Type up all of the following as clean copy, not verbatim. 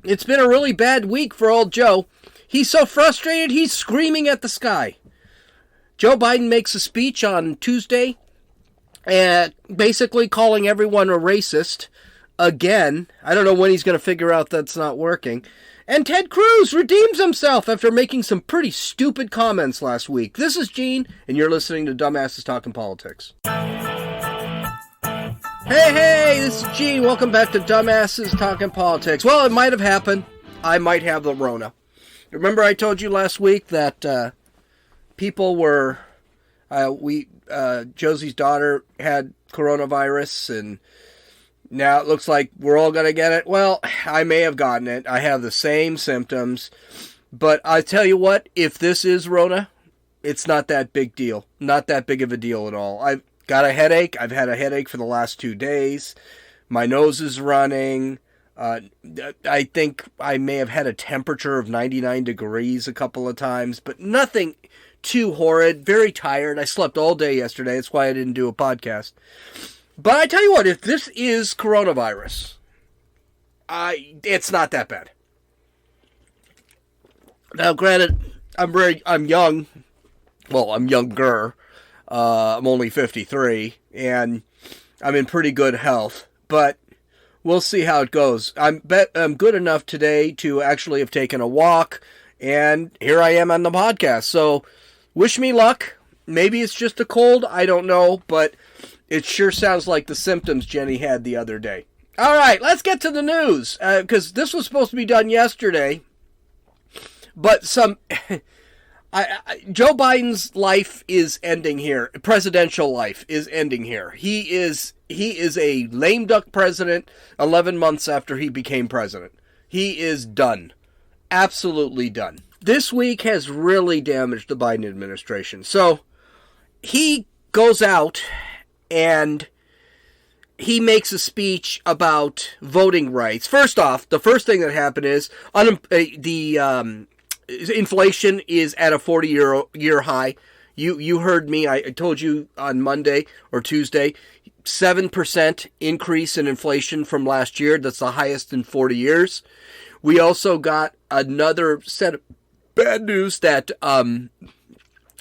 It's been a really bad week for old Joe. He's so frustrated, he's screaming at the sky. Joe Biden makes a speech on Tuesday, basically calling everyone a racist again. I don't know when he's going to figure out that's not working. And Ted Cruz redeems himself after making some pretty stupid comments last week. This is Gene, and you're listening to Dumbasses Talking Politics. Hey, this is Gene. Welcome back to Dumbasses Talking Politics. Well, it might have happened. I might have the Rona. Remember I told you last week that people were... Josie's daughter had coronavirus, and now it looks like we're all going to get it. Well, I may have gotten it. I have the same symptoms. But I tell you what, if this is Rona, it's not that big deal. Not that big of a deal at all. I've got a headache. I've had a headache for the last 2 days. My nose is running. I think I may have had a temperature of 99 degrees a couple of times, but nothing too horrid. Very tired. I slept all day yesterday. That's why I didn't do a podcast. But I tell you what, if this is coronavirus, it's not that bad. Now, granted, I'm young. Well, I'm younger. I'm only 53, and I'm in pretty good health. But we'll see how it goes. I'm good enough today to actually have taken a walk, and here I am on the podcast. So, wish me luck. Maybe it's just a cold. I don't know, but it sure sounds like the symptoms Jenny had the other day. All right, let's get to the news, because this was supposed to be done yesterday. But Joe Biden's life is ending here. Presidential life is ending here. He is a lame duck president 11 months after he became president. He is done. Absolutely done. This week has really damaged the Biden administration. So he goes out and he makes a speech about voting rights. First off, the first thing that happened is inflation is at a 40-year high. You heard me. I told you on Monday or Tuesday, 7% increase in inflation from last year. That's the highest in 40 years. We also got another set of bad news that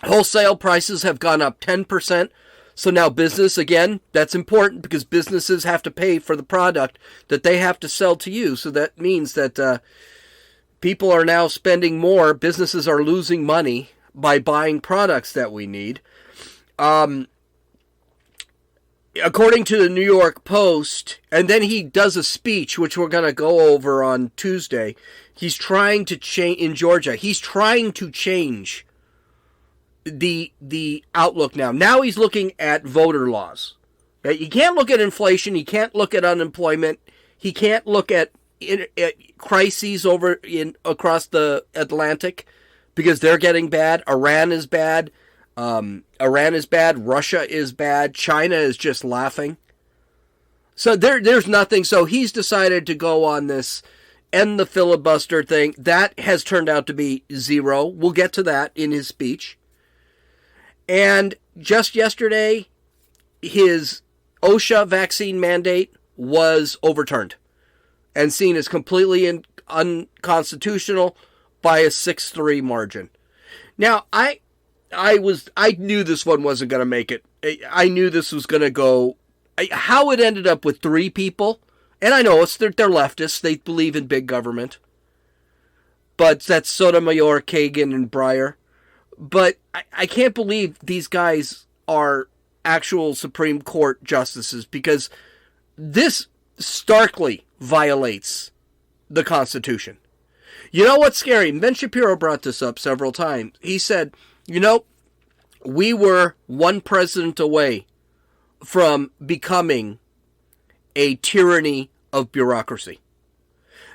wholesale prices have gone up 10%. So now business, again, that's important because businesses have to pay for the product that they have to sell to you. So that means that people are now spending more. Businesses are losing money by buying products that we need. According to the New York Post, and then he does a speech, which we're going to go over on Tuesday. He's trying to change, in Georgia, he's trying to change the outlook now. Now he's looking at voter laws. You can't look at inflation. He can't look at unemployment. He can't look at crises across the Atlantic because they're getting bad. Iran is bad. Russia is bad. China is just laughing. So there's nothing. So he's decided to go on this end the filibuster thing. That has turned out to be zero. We'll get to that in his speech. And just yesterday, his OSHA vaccine mandate was overturned and seen as completely unconstitutional by a 6-3 margin. Now, I knew this one wasn't going to make it. I knew this was going to go. How it ended up with 3 people, and I know they're leftists. They believe in big government. But that's Sotomayor, Kagan, and Breyer. But I can't believe these guys are actual Supreme Court justices because this starkly violates the Constitution. You know what's scary? Ben Shapiro brought this up several times. He said, we were one president away from becoming a tyranny of bureaucracy.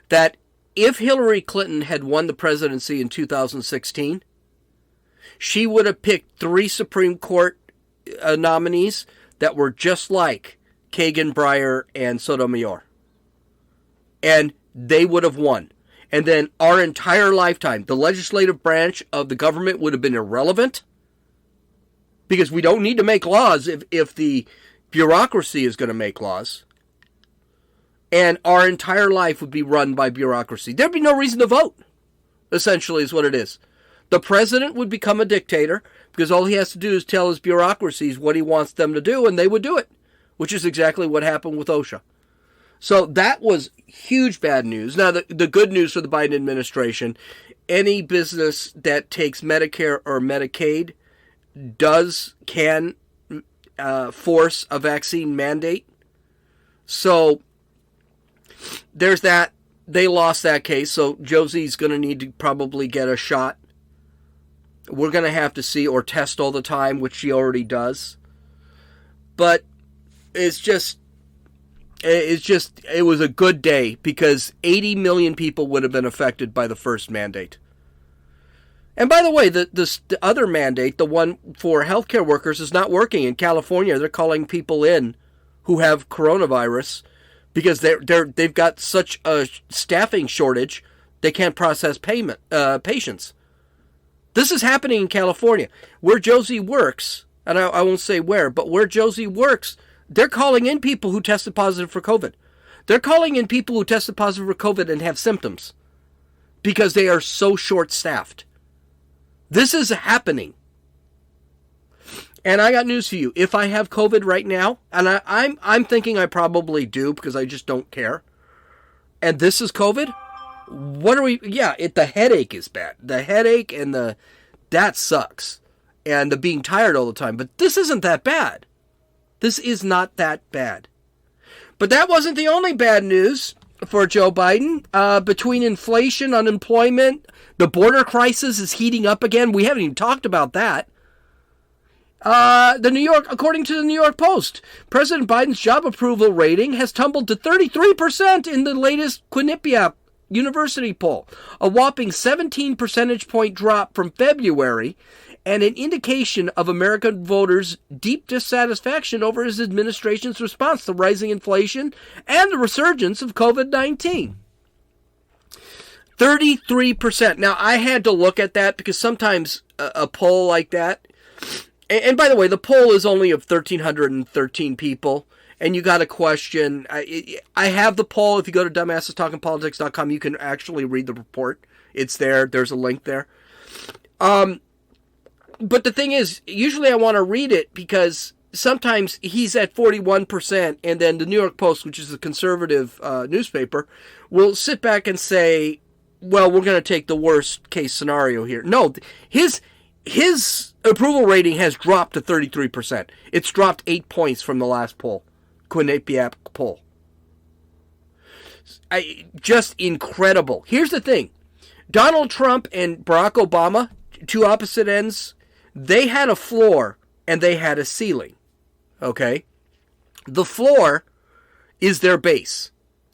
That if Hillary Clinton had won the presidency in 2016, she would have picked 3 Supreme Court nominees that were just like Kagan, Breyer, and Sotomayor. And they would have won. And then our entire lifetime, the legislative branch of the government would have been irrelevant because we don't need to make laws if the bureaucracy is going to make laws. and our entire life would be run by bureaucracy. There'd be no reason to vote, essentially, is what it is. The president would become a dictator because all he has to do is tell his bureaucracies what he wants them to do, and they would do it, which is exactly what happened with OSHA. So that was huge bad news. Now, the good news for the Biden administration, any business that takes Medicare or Medicaid can force a vaccine mandate. So there's that. They lost that case, so Josie's going to need to probably get a shot. We're going to have to see, or test all the time, which she already does. But it was a good day because 80 million people would have been affected by the first mandate. And by the way, the other mandate, the one for healthcare workers, is not working in California. They're calling people in who have coronavirus because they've got such a staffing shortage they can't process patients. This is happening in California. Where Josie works, and I won't say where, but where Josie works, they're calling in people who tested positive for COVID. They're calling in people who tested positive for COVID and have symptoms because they are so short-staffed. This is happening. And I got news for you. If I have COVID right now, and I'm thinking I probably do because I just don't care, and this is COVID, the headache is bad. The headache and that sucks. And the being tired all the time. But this isn't that bad. This is not that bad. But that wasn't the only bad news for Joe Biden. Between inflation, unemployment, the border crisis is heating up again. We haven't even talked about that. According to the New York Post, President Biden's job approval rating has tumbled to 33% in the latest Quinnipiac University poll, a whopping 17 percentage point drop from February, and an indication of American voters' deep dissatisfaction over his administration's response to rising inflation and the resurgence of COVID-19. 33%. Now, I had to look at that because sometimes a poll like that, and by the way, the poll is only of 1,313 people, and you got a question. I have the poll. If you go to dumbassestalkingpolitics.com, you can actually read the report. It's there. There's a link there. But the thing is, usually I want to read it because sometimes he's at 41%, and then the New York Post, which is a conservative newspaper, will sit back and say, well, we're going to take the worst case scenario here. No, his approval rating has dropped to 33%. It's dropped 8 points from the last poll, Quinnipiac poll. Just incredible. Here's the thing. Donald Trump and Barack Obama, two opposite ends, they had a floor and they had a ceiling. Okay? The floor is their base.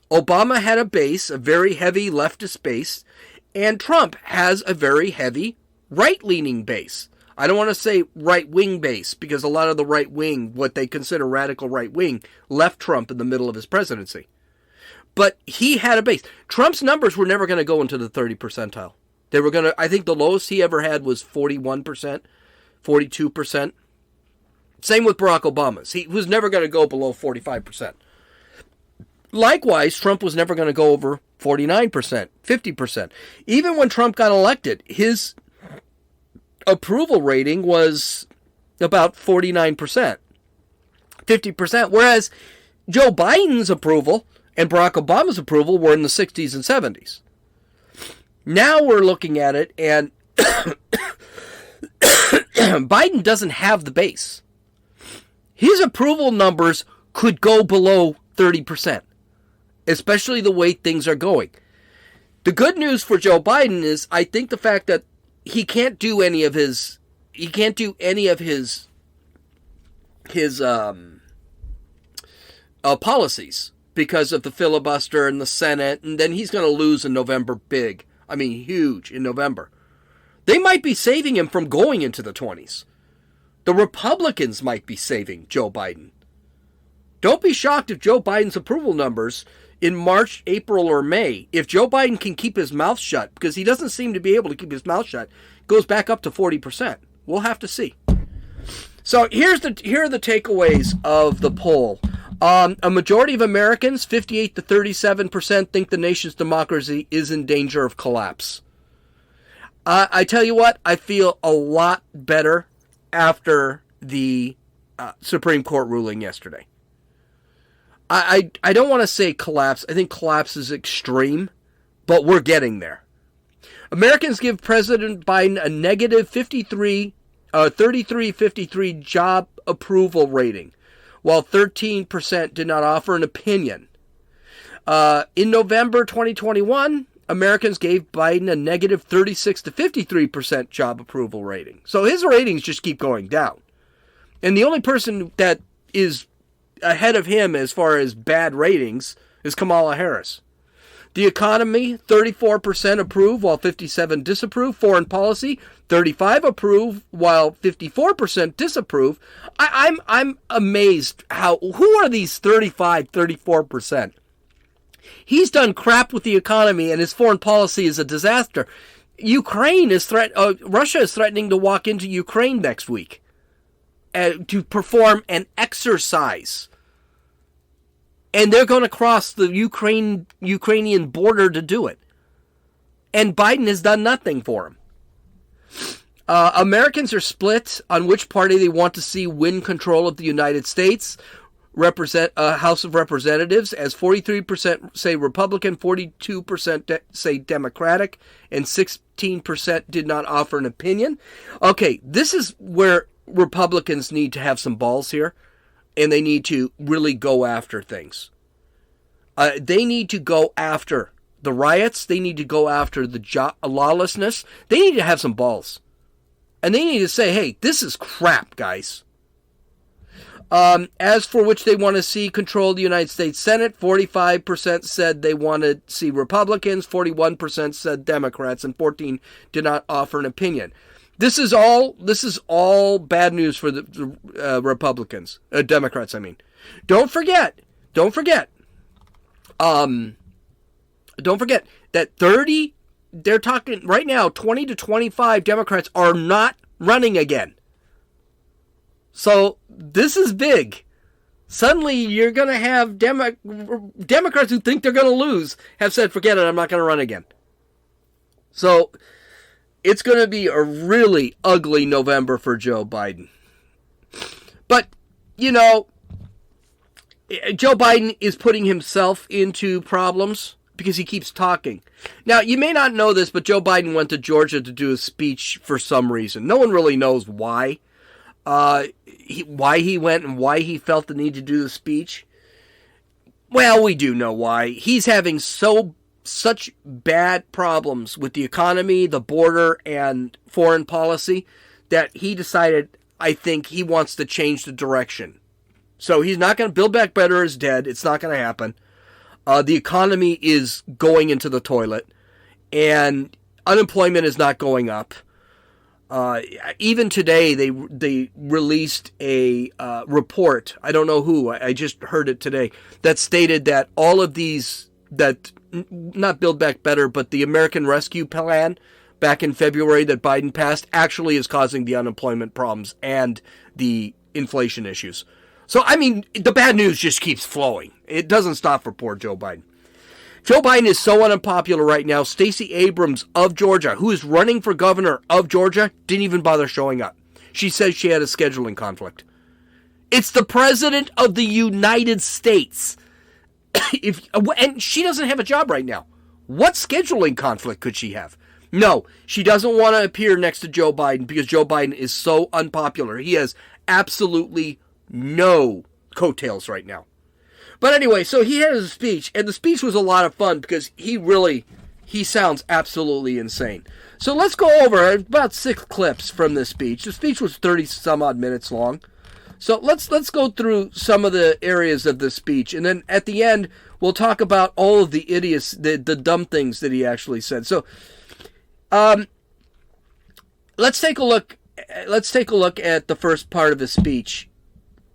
Obama had a base, a very heavy leftist base, and Trump has a very heavy right-leaning base. I don't want to say right-wing base, because a lot of the right-wing, what they consider radical right-wing, left Trump in the middle of his presidency. But he had a base. Trump's numbers were never going to go into the 30 percentile. They were going to, I think the lowest he ever had was 41%, 42%. Same with Barack Obama's. He was never going to go below 45%. Likewise, Trump was never going to go over 49%, 50%. Even when Trump got elected, his approval rating was about 49%, 50%, whereas Joe Biden's approval and Barack Obama's approval were in the 60s and 70s. Now we're looking at it, and Biden doesn't have the base. His approval numbers could go below 30%, especially the way things are going. The good news for Joe Biden is, I think the fact that he can't do any of his policies because of the filibuster and the Senate, and then he's going to lose in November big. I mean, huge in November. They might be saving him from going into the 20s. The Republicans might be saving Joe Biden. Don't be shocked if Joe Biden's approval numbers in March, April, or May, if Joe Biden can keep his mouth shut, because he doesn't seem to be able to keep his mouth shut, goes back up to 40%. We'll have to see. So here are the takeaways of the poll. A majority of Americans, 58 to 37%, think the nation's democracy is in danger of collapse. I tell you what, I feel a lot better after the Supreme Court ruling yesterday. I don't want to say collapse. I think collapse is extreme, but we're getting there. Americans give President Biden a negative 3353 job approval rating, while 13% did not offer an opinion. In November 2021, Americans gave Biden a negative 36 to 53% job approval rating. So his ratings just keep going down. And the only person that is ahead of him as far as bad ratings is Kamala Harris. The economy, 34% approve while 57% disapprove. Foreign policy, 35% approve while 54% disapprove. I'm amazed who are these 34%? He's done crap with the economy and his foreign policy is a disaster. Russia is threatening to walk into Ukraine next week to perform an exercise. And they're going to cross the Ukrainian border to do it. And Biden has done nothing for them. Americans are split on which party they want to see win control of the United States House of Representatives, as 43% say Republican, 42% say Democratic, and 16% did not offer an opinion. Okay, this is where Republicans need to have some balls here. And they need to really go after things. They need to go after the riots. They need to go after the lawlessness. They need to have some balls. And they need to say, hey, this is crap, guys. As for which they want to see control the United States Senate, 45% said they want to see Republicans, 41% said Democrats, and 14% did not offer an opinion. This is all bad news for the Republicans, Democrats. I mean, don't forget that 30. They're talking right now. 20 to 25 Democrats are not running again. So this is big. Suddenly, you're going to have Democrats who think they're going to lose have said, "Forget it. I'm not going to run again." So it's going to be a really ugly November for Joe Biden. But, Joe Biden is putting himself into problems because he keeps talking. Now, you may not know this, but Joe Biden went to Georgia to do a speech for some reason. No one really knows why. Why he went and why he felt the need to do the speech. Well, we do know why. He's having such bad problems with the economy, the border, and foreign policy that he decided, I think, he wants to change the direction. So he's not going to Build Back Better is dead. It's not going to happen. The economy is going into the toilet, and unemployment is not going up. Even today, they released a report. I don't know who. I just heard it today that stated that all of these not Build Back Better, but the American Rescue Plan back in February that Biden passed actually is causing the unemployment problems and the inflation issues. So, I mean, the bad news just keeps flowing. It doesn't stop for poor Joe Biden. Joe Biden is so unpopular right now. Stacey Abrams of Georgia, who is running for governor of Georgia, didn't even bother showing up. She says she had a scheduling conflict. It's the president of the United States. And she doesn't have a job right now. What scheduling conflict could she have? No, she doesn't want to appear next to Joe Biden because Joe Biden is so unpopular. He has absolutely no coattails right now. But anyway, so he had his speech, and the speech was a lot of fun because he sounds absolutely insane. So let's go over about 6 clips from this speech. The speech was 30 some odd minutes long. So let's go through some of the areas of the speech, and then at the end we'll talk about all of the idiots, the dumb things that he actually said. So, let's take a look. Let's take a look at the first part of the speech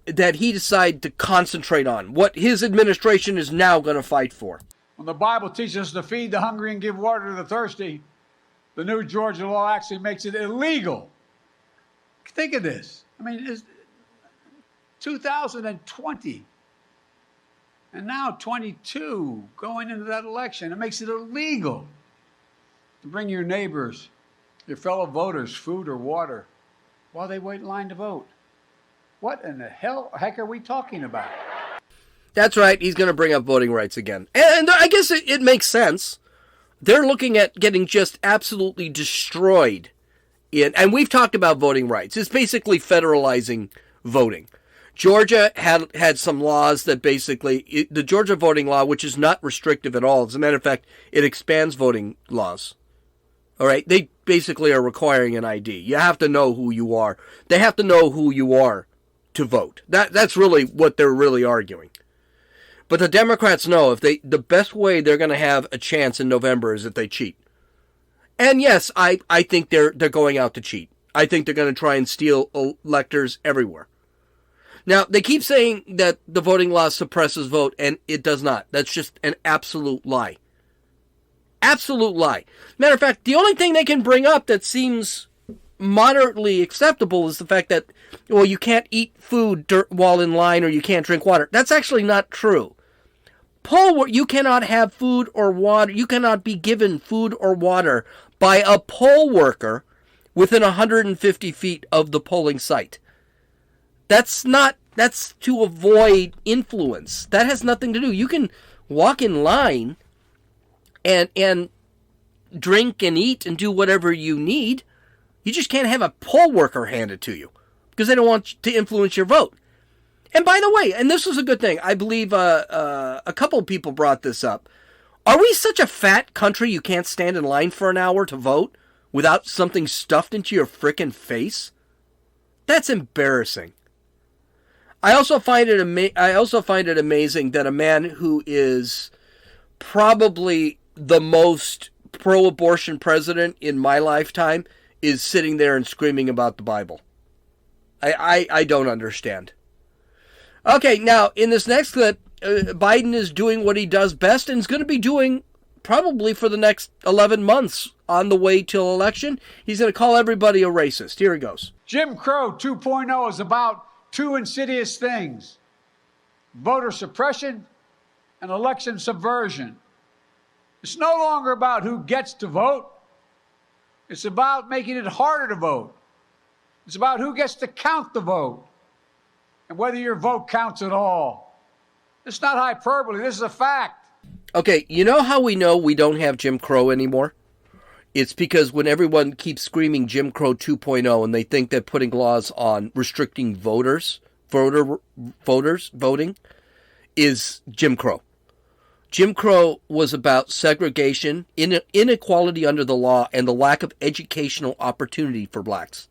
that he decided to concentrate on, what his administration is now going to fight for. When the Bible teaches us to feed the hungry and give water to the thirsty, the new Georgia law actually makes it illegal. Think of this. I mean, it's 2020. And now 22 going into that election. It makes it illegal to bring your neighbors, your fellow voters, food or water while they wait in line to vote. What in the heck are we talking about? That's right. He's going to bring up voting rights again. And I guess it makes sense. They're looking at getting just absolutely destroyed. And we've talked about voting rights. It's basically federalizing voting. Georgia had some laws that basically, the Georgia voting law, which is not restrictive at all. As a matter of fact, it expands voting laws. All right? They basically are requiring an ID. You have to know who you are. They have to know who you are to vote. That's really what they're really arguing. But the Democrats know the best way they're going to have a chance in November is if they cheat. And yes, I think they're going out to cheat. I think they're going to try and steal electors everywhere. Now, they keep saying that the voting law suppresses vote, and it does not. That's just an absolute lie. Absolute lie. Matter of fact, the only thing they can bring up that seems moderately acceptable is the fact that, well, you can't eat food while in line or you can't drink water. That's actually not true. You cannot have food or water. You cannot be given food or water by a poll worker within 150 feet of the polling site. That's to avoid influence. That has nothing to do. You can walk in line and drink and eat and do whatever you need. You just can't have a poll worker hand it to you because they don't want to influence your vote. And by the way, and this was a good thing, I believe a couple of people brought this up. Are we such a fat country you can't stand in line for an hour to vote without something stuffed into your frickin' face? That's embarrassing. I also find it amazing that a man who is probably the most pro-abortion president in my lifetime is sitting there and screaming about the Bible. I don't understand. Okay, now, in this next clip, Biden is doing what he does best and is going to be doing probably for the next 11 months on the way till election. He's going to call everybody a racist. Here he goes. Jim Crow 2.0 is about two insidious things: voter suppression and election subversion. It's no longer about who gets to vote. It's about making it harder to vote. It's about who gets to count the vote and whether your vote counts at all. It's not hyperbole. This is a fact. Okay, you know how we know we don't have Jim Crow anymore? It's because when everyone keeps screaming Jim Crow 2.0 and they think that putting laws on restricting voters voting is Jim Crow. Jim Crow was about segregation, inequality under the law, and the lack of educational opportunity for blacks.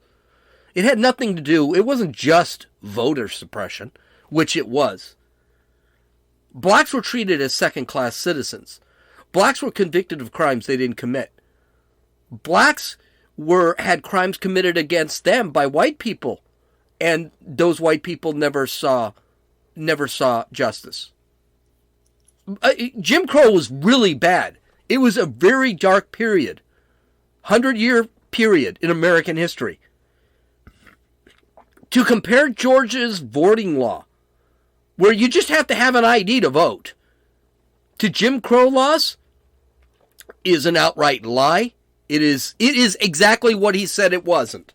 It had nothing to do, it wasn't just voter suppression, which it was. Blacks were treated as second-class citizens. Blacks were convicted of crimes they didn't commit. Blacks had crimes committed against them by white people, and those white people never saw justice. Jim Crow was really bad. It was a very dark period, 100-year period in American history. To compare Georgia's voting law, where you just have to have an ID to vote, to Jim Crow laws, is an outright lie. It is exactly what he said it wasn't.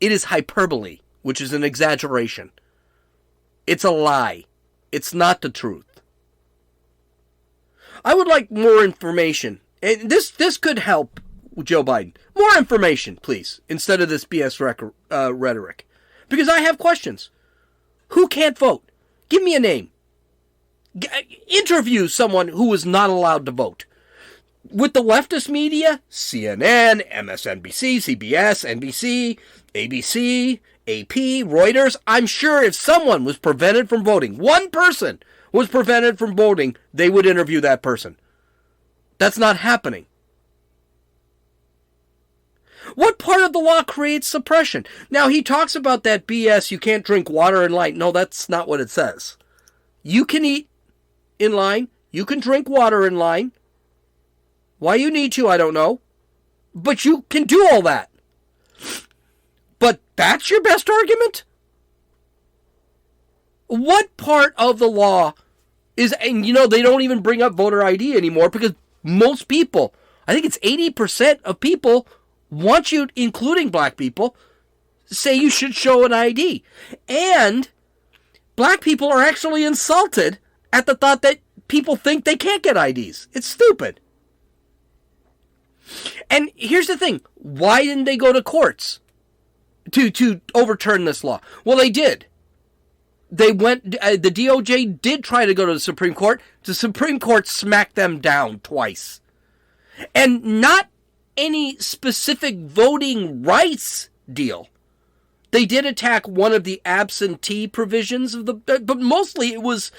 It is hyperbole, which is an exaggeration. It's a lie. It's not the truth. I would like more information. And this could help Joe Biden. More information, please, instead of this BS rhetoric. Because I have questions. Who can't vote? Give me a name. Interview someone who is not allowed to vote. With the leftist media, CNN, MSNBC, CBS, NBC, ABC, AP, Reuters, I'm sure if someone was prevented from voting, one person was prevented from voting, they would interview that person. That's not happening. What part of the law creates suppression? Now, he talks about that BS, you can't drink water in line. No, that's not what it says. You can eat in line. You can drink water in line. Why you need to, I don't know. But you can do all that. But that's your best argument? What part of the law And they don't even bring up voter ID anymore because most people, I think it's 80% of people want you, including black people, say you should show an ID. And black people are actually insulted at the thought that people think they can't get IDs. It's stupid. And here's the thing. Why didn't they go to courts to overturn this law? Well, they did. The DOJ did try to go to the Supreme Court. The Supreme Court smacked them down twice. And not any specific voting rights deal. They did attack one of the absentee provisions of but mostly it was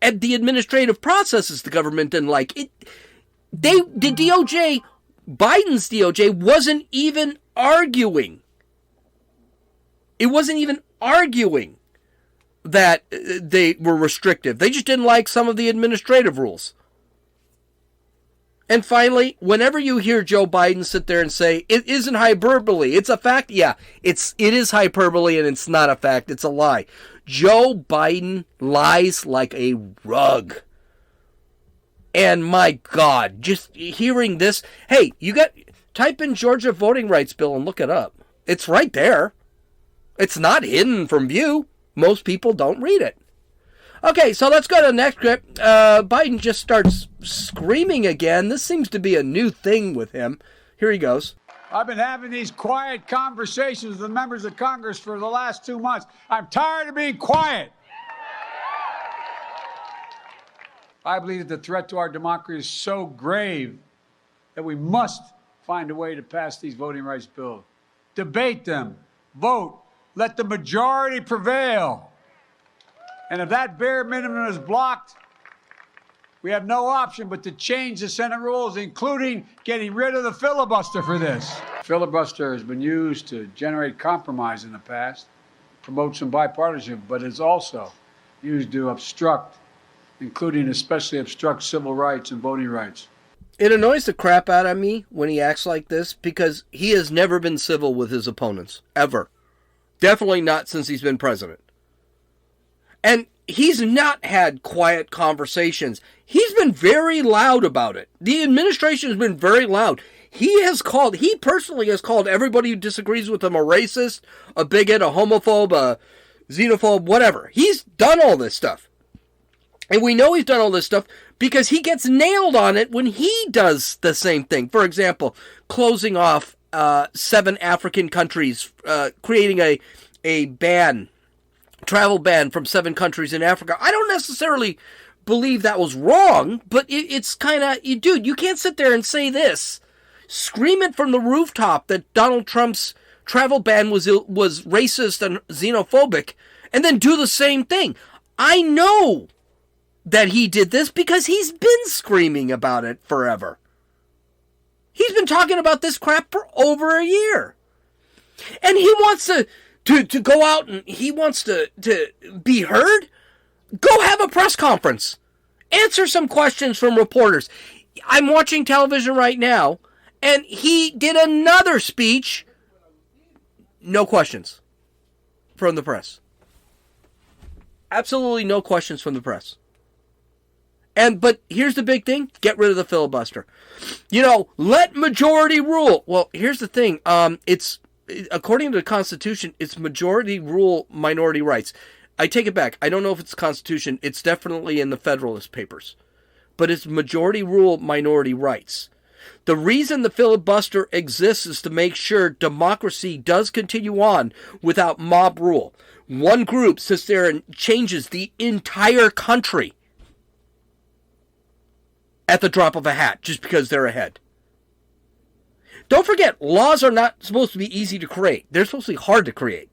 at the administrative processes the government didn't like. The DOJ, Biden's DOJ, wasn't even arguing. It wasn't even arguing that they were restrictive. They just didn't like some of the administrative rules. And finally, whenever you hear Joe Biden sit there and say, it isn't hyperbole, it's a fact, yeah, it is hyperbole and it's not a fact, it's a lie. Joe Biden lies like a rug. And my God, just hearing this, hey, type in Georgia voting rights bill and look it up. It's right there. It's not hidden from view. Most people don't read it. Okay, so let's go to the next clip. Biden just starts screaming again. This seems to be a new thing with him. Here he goes. I've been having these quiet conversations with the members of Congress for the last 2 months. I'm tired of being quiet. I believe that the threat to our democracy is so grave that we must find a way to pass these voting rights bills. Debate them. Vote. Let the majority prevail. And if that bare minimum is blocked, we have no option but to change the Senate rules, including getting rid of the filibuster for this. Filibuster has been used to generate compromise in the past, promote some bipartisanship, but it's also used to obstruct, including especially obstruct civil rights and voting rights. It annoys the crap out of me when he acts like this because he has never been civil with his opponents, ever. Definitely not since he's been president. And he's not had quiet conversations. He's been very loud about it. The administration has been very loud. He personally has called everybody who disagrees with him a racist, a bigot, a homophobe, a xenophobe, whatever. He's done all this stuff. And we know he's done all this stuff because he gets nailed on it when he does the same thing. For example, closing off 7 African countries, creating a travel ban from 7 countries in Africa. I don't necessarily believe that was wrong, but it's kind of, dude, you can't sit there and say this. Scream it from the rooftop that Donald Trump's travel ban was racist and xenophobic, and then do the same thing. I know that he did this because he's been screaming about it forever. He's been talking about this crap for over a year. And he wants to go out and he wants to be heard. Go have a press conference. Answer some questions from reporters. I'm watching television right now, and he did another speech. No questions from the press. Absolutely no questions from the press. But here's the big thing. Get rid of the filibuster. Let majority rule. Well, here's the thing. It's according to the Constitution, it's majority rule, minority rights. I take it back. I don't know if it's the Constitution. It's definitely in the Federalist Papers. But it's majority rule, minority rights. The reason the filibuster exists is to make sure democracy does continue on without mob rule. One group sits there and changes the entire country at the drop of a hat just because they're ahead. Don't forget, laws are not supposed to be easy to create. They're supposed to be hard to create.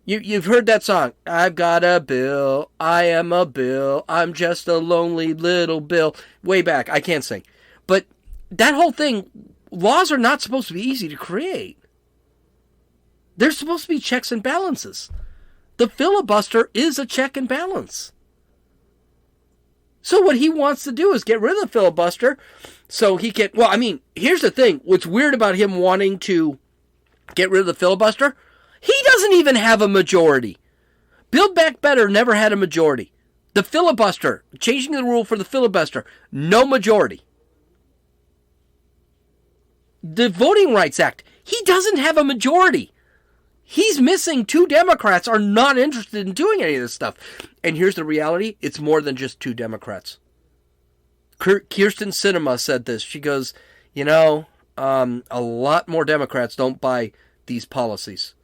You've heard that song, I've got a bill, I am a bill, I'm just a lonely little bill. Way back, I can't sing. But that whole thing, laws are not supposed to be easy to create. They're supposed to be checks and balances. The filibuster is a check and balance. So what he wants to do is get rid of the filibuster so he can... Well, I mean, here's the thing. What's weird about him wanting to get rid of the filibuster, he doesn't even have a majority. Build Back Better never had a majority. The filibuster, changing the rule for the filibuster, no majority. The Voting Rights Act, he doesn't have a majority. He's missing 2 Democrats are not interested in doing any of this stuff. And here's the reality. It's more than just 2 Democrats. Kirsten Sinema said this. She goes, a lot more Democrats don't buy these policies.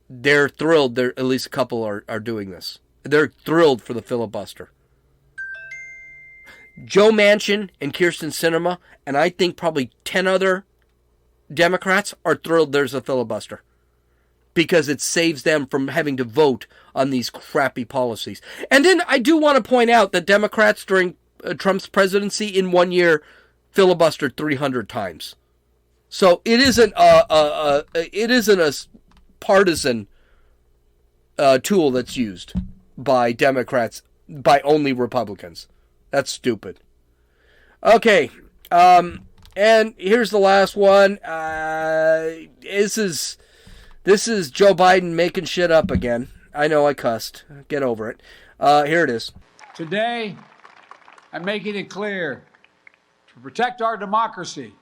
They're thrilled. At least a couple are doing this. They're thrilled for the filibuster. Joe Manchin and Kirsten Sinema, and I think probably 10 other Democrats are thrilled there's a filibuster. Because it saves them from having to vote on these crappy policies. And then I do want to point out that Democrats during Trump's presidency in 1 year filibustered 300 times. So it isn't a partisan tool that's used by Democrats, by only Republicans. That's stupid. Okay, and here's the last one. This is Joe Biden making shit up again. I know I cussed. Get over it. Here it is. Today, I'm making it clear, to protect our democracy,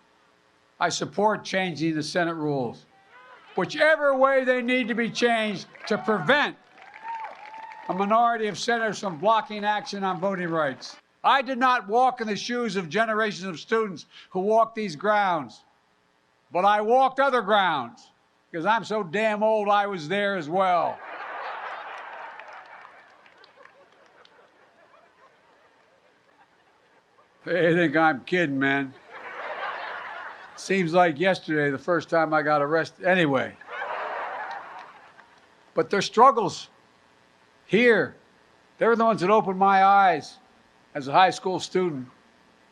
I support changing the Senate rules, whichever way they need to be changed to prevent a minority of senators from blocking action on voting rights. I did not walk in the shoes of generations of students who walked these grounds, but I walked other grounds because I'm so damn old I was there as well. They think I'm kidding, man. Seems like yesterday, the first time I got arrested. Anyway. But their struggles here, they were the ones that opened my eyes as a high school student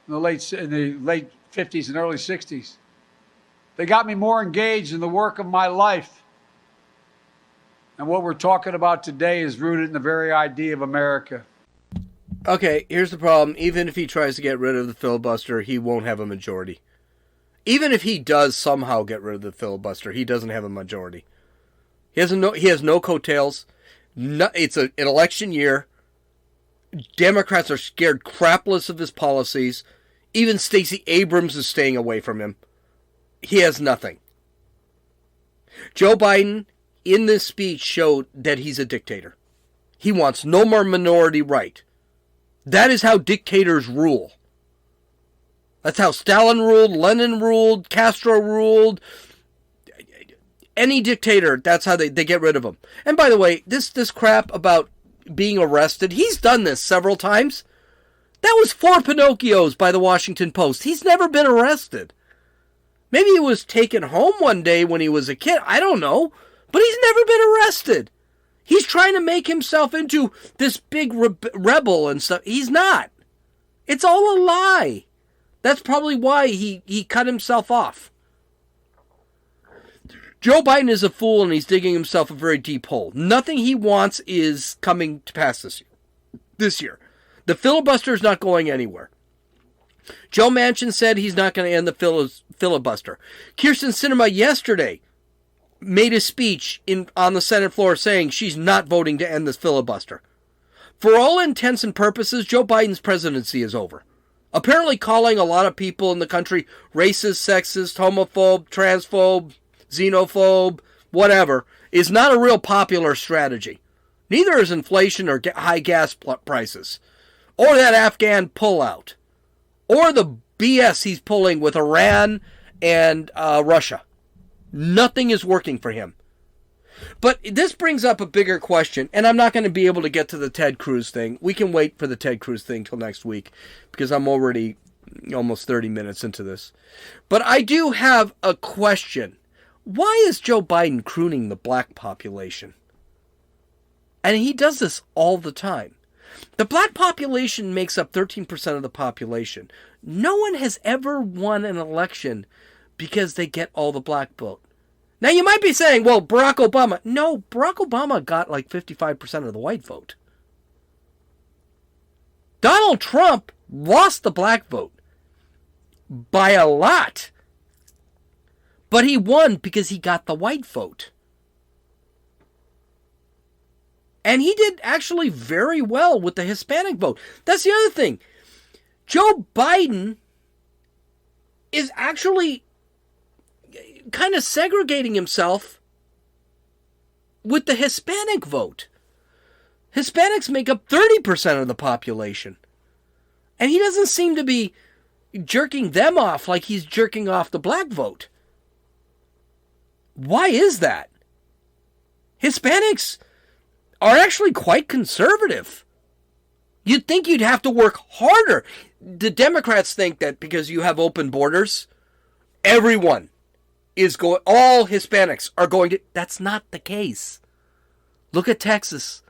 in the late 50s and early 60s. They got me more engaged in the work of my life. And what we're talking about today is rooted in the very idea of America. Okay, here's the problem. Even if he tries to get rid of the filibuster, he won't have a majority. Even if he does somehow get rid of the filibuster, he doesn't have a majority. He has no coattails. It's an election year. Democrats are scared crapless of his policies. Even Stacey Abrams is staying away from him. He has nothing. Joe Biden, in this speech, showed that he's a dictator. He wants no more minority right. That is how dictators rule. That's how Stalin ruled, Lenin ruled, Castro ruled. Any dictator, that's how they get rid of him. And by the way, this crap about being arrested, he's done this several times. That was 4 Pinocchios by the Washington Post. He's never been arrested. Maybe he was taken home one day when he was a kid. I don't know. But he's never been arrested. He's trying to make himself into this big rebel and stuff. He's not. It's all a lie. That's probably why he cut himself off. Joe Biden is a fool and he's digging himself a very deep hole. Nothing he wants is coming to pass this year. The filibuster is not going anywhere. Joe Manchin said he's not going to end the filibuster. Kirsten Sinema yesterday made a speech on the Senate floor saying she's not voting to end this filibuster. For all intents and purposes, Joe Biden's presidency is over. Apparently calling a lot of people in the country racist, sexist, homophobe, transphobe, xenophobe, whatever, is not a real popular strategy. Neither is inflation or high gas prices, or that Afghan pullout, or the BS he's pulling with Iran and Russia. Nothing is working for him. But this brings up a bigger question, and I'm not going to be able to get to the Ted Cruz thing. We can wait for the Ted Cruz thing till next week, because I'm already almost 30 minutes into this. But I do have a question. Why is Joe Biden crooning the black population? And he does this all the time. The black population makes up 13% of the population. No one has ever won an election because they get all the black vote. Now you might be saying, well, Barack Obama. No, Barack Obama got like 55% of the white vote. Donald Trump lost the black vote by a lot. But he won because he got the white vote. And he did actually very well with the Hispanic vote. That's the other thing. Joe Biden is actually kind of segregating himself with the Hispanic vote. Hispanics make up 30% of the population. And he doesn't seem to be jerking them off like he's jerking off the black vote. Why is that? Hispanics are actually quite conservative. You'd think you'd have to work harder. The Democrats think that because you have open borders, everyone is going, all Hispanics are going to, that's not the case. Look at Texas.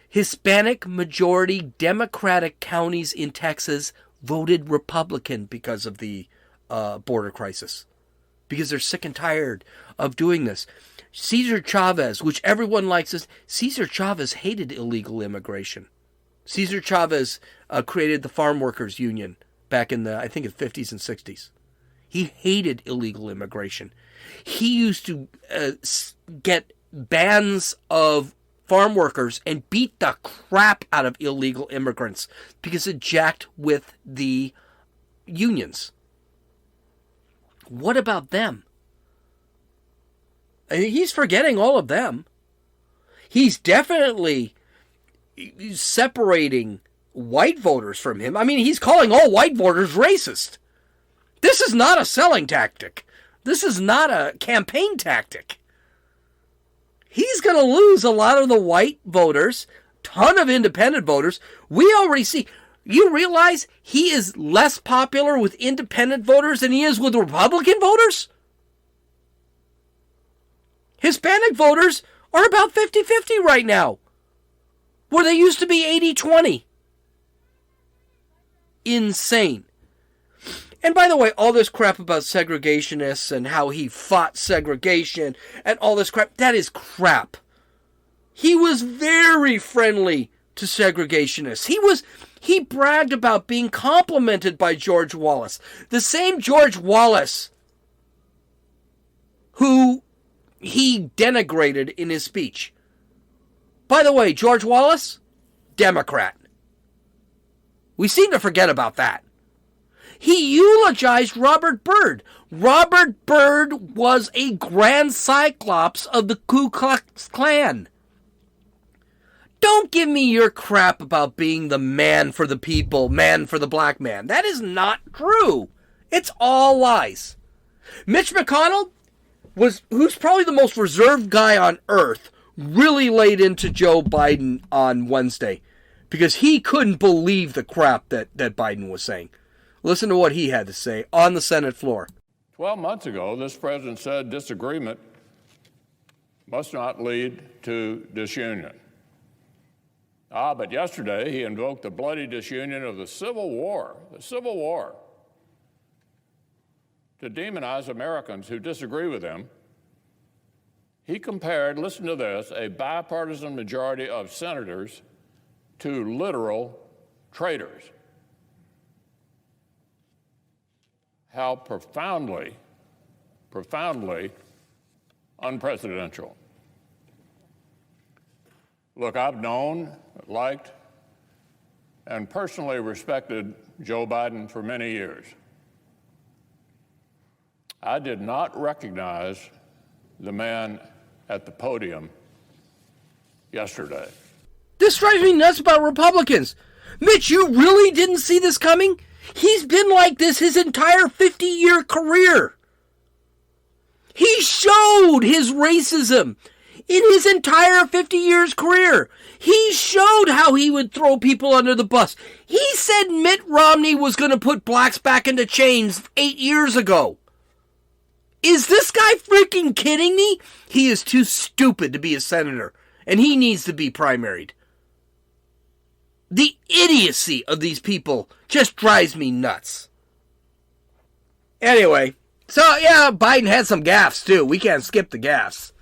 Hispanic majority Democratic counties in Texas voted Republican because of the border crisis. Because they're sick and tired of doing this. Cesar Chavez, which everyone likes, Cesar Chavez hated illegal immigration. Cesar Chavez created the Farm Workers Union back in the, I think, the 50s and 60s. He hated illegal immigration. He used to get bands of farm workers and beat the crap out of illegal immigrants because it jacked with the unions. What about them? I mean, he's forgetting all of them. He's definitely separating white voters from him. I mean, he's calling all white voters racist. This is not a selling tactic. This is not a campaign tactic. He's going to lose a lot of the white voters, ton of independent voters. We already see, you realize he is less popular with independent voters than he is with Republican voters? Hispanic voters are about 50-50 right now, where they used to be 80-20. Insane. And by the way, all this crap about segregationists and how he fought segregation and all this crap, that is crap. He was very friendly to segregationists. He bragged about being complimented by George Wallace. The same George Wallace who he denigrated in his speech. By the way, George Wallace, Democrat. We seem to forget about that. He eulogized Robert Byrd. Robert Byrd was a grand cyclops of the Ku Klux Klan. Don't give me your crap about being the man for the people, man for the black man. That is not true. It's all lies. Mitch McConnell, who's probably the most reserved guy on earth, really laid into Joe Biden on Wednesday because he couldn't believe the crap that Biden was saying. Listen to what he had to say on the Senate floor. 12 months ago, this president said disagreement must not lead to disunion. But yesterday he invoked the bloody disunion of the Civil War, to demonize Americans who disagree with him. He compared, listen to this, a bipartisan majority of senators to literal traitors. How profoundly unpresidential. Look, I've known, liked, and personally respected Joe Biden for many years. I did not recognize the man at the podium yesterday. This drives me nuts about Republicans. Mitch, you really didn't see this coming? He's been like this his entire 50-year career. He showed his racism in his entire 50 years career. He showed how he would throw people under the bus. He said Mitt Romney was going to put blacks back into chains 8 years ago. Is this guy freaking kidding me? He is too stupid to be a senator, and he needs to be primaried. The idiocy of these people just drives me nuts. Anyway, so yeah, Biden had some gaffes too. We can't skip the gaffes.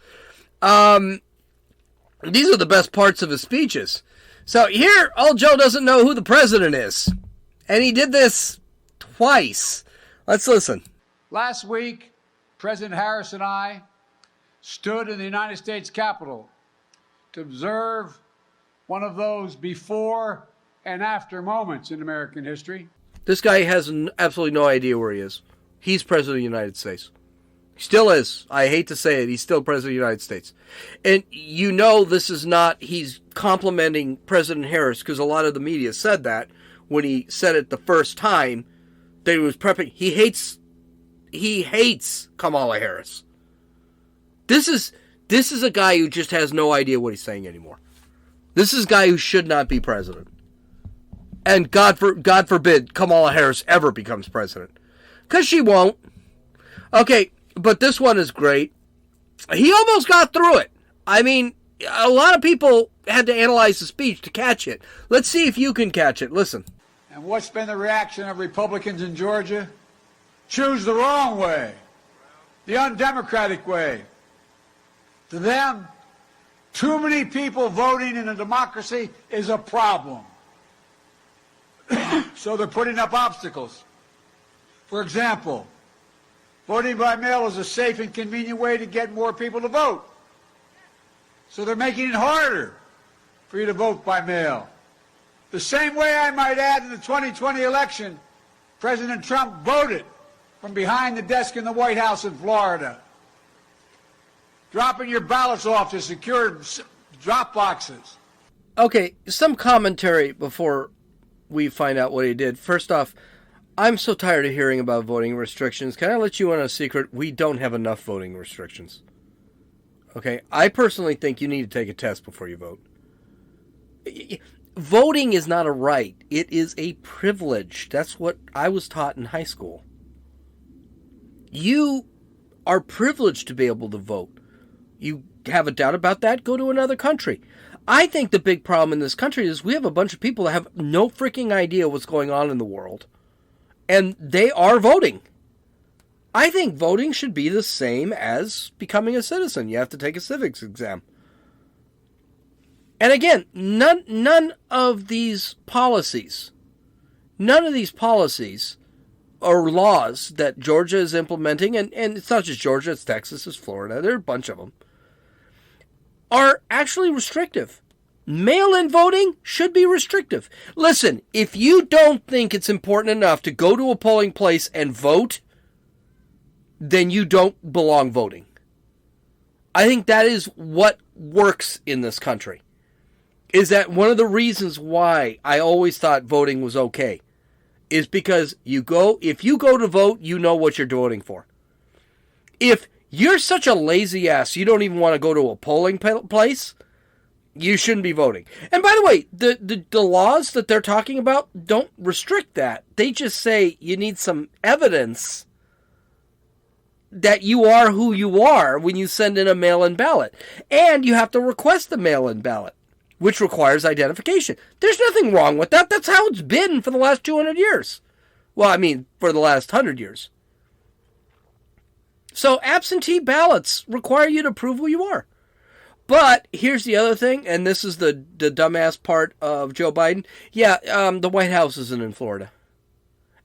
These are the best parts of his speeches. So here, old Joe doesn't know who the president is. And he did this twice. Let's listen. Last week, President Harris and I stood in the United States Capitol to observe one of those before and after moments in American history. This guy has absolutely no idea where he is. He's President of the United States. He still is. I hate to say it. He's still President of the United States. And you know this is not, he's complimenting President Harris, because a lot of the media said that when he said it the first time that he was prepping. He hates Kamala Harris. This is a guy who just has no idea what he's saying anymore. This is a guy who should not be president. And God forbid Kamala Harris ever becomes president. Because she won't. Okay, but this one is great. He almost got through it. I mean, a lot of people had to analyze the speech to catch it. Let's see if you can catch it. Listen. And what's been the reaction of Republicans in Georgia? Choose the wrong way, the undemocratic way. To them, too many people voting in a democracy is a problem. So they're putting up obstacles. For example, voting by mail is a safe and convenient way to get more people to vote. So they're making it harder for you to vote by mail. The same way, I might add, in the 2020 election, President Trump voted from behind the desk in the White House in Florida, dropping your ballots off to secure drop boxes. Okay, some commentary before we find out what he did. First off, I'm so tired of hearing about voting restrictions. Can I let you in on a secret? We don't have enough voting restrictions. Okay, I personally think you need to take a test before you vote. Voting is not a right. It is a privilege. That's what I was taught in high school. You are privileged to be able to vote. You have a doubt about that? Go to another country. I think the big problem in this country is we have a bunch of people that have no freaking idea what's going on in the world. And they are voting. I think voting should be the same as becoming a citizen. You have to take a civics exam. And again, none of these policies or laws that Georgia is implementing, and it's not just Georgia, it's Texas, it's Florida, there are a bunch of them, are actually restrictive. Mail-in voting should be restrictive. Listen, if you don't think it's important enough to go to a polling place and vote, then you don't belong voting. I think that is what works in this country. Is that one of the reasons why I always thought voting was okay? Is because if you go to vote, you know what you're voting for. If you're such a lazy ass, you don't even want to go to a polling place, you shouldn't be voting. And by the way, the laws that they're talking about don't restrict that. They just say you need some evidence that you are who you are when you send in a mail-in ballot. And you have to request the mail-in ballot, which requires identification. There's nothing wrong with that. That's how it's been for the last 200 years. Well, I mean, for the last 100 years. So absentee ballots require you to prove who you are. But here's the other thing, and this is the dumbass part of Joe Biden. Yeah, the White House isn't in Florida.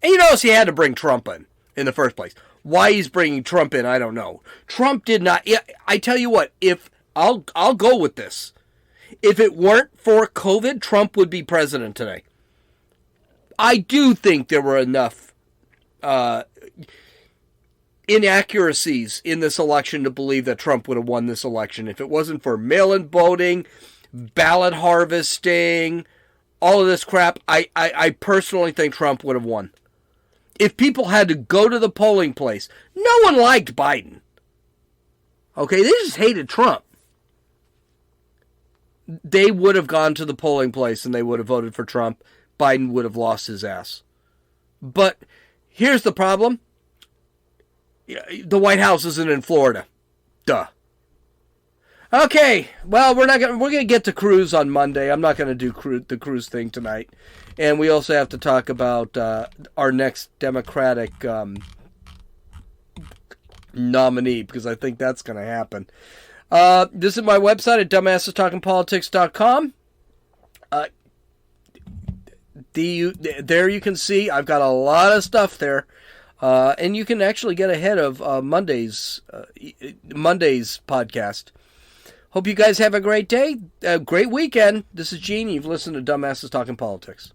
And you notice he had to bring Trump in the first place. Why he's bringing Trump in, I don't know. Trump did not. I tell you what, if I'll go with this. If it weren't for COVID, Trump would be president today. I do think there were enough inaccuracies in this election to believe that Trump would have won this election. If it wasn't for mail-in voting, ballot harvesting, all of this crap, I personally think Trump would have won. If people had to go to the polling place, no one liked Biden. Okay, they just hated Trump. They would have gone to the polling place and they would have voted for Trump. Biden would have lost his ass. But here's the problem. The White House isn't in Florida. Duh. Okay, well, we're gonna get to Cruz on Monday. I'm not gonna do the Cruz thing tonight, and we also have to talk about our next Democratic nominee, because I think that's gonna happen. Visit my website at dumbassestalkingpolitics.com. There you can see I've got a lot of stuff there. And you can actually get ahead of Monday's podcast. Hope you guys have a great day, a great weekend. This is Gene. You've listened to Dumbasses Talking Politics.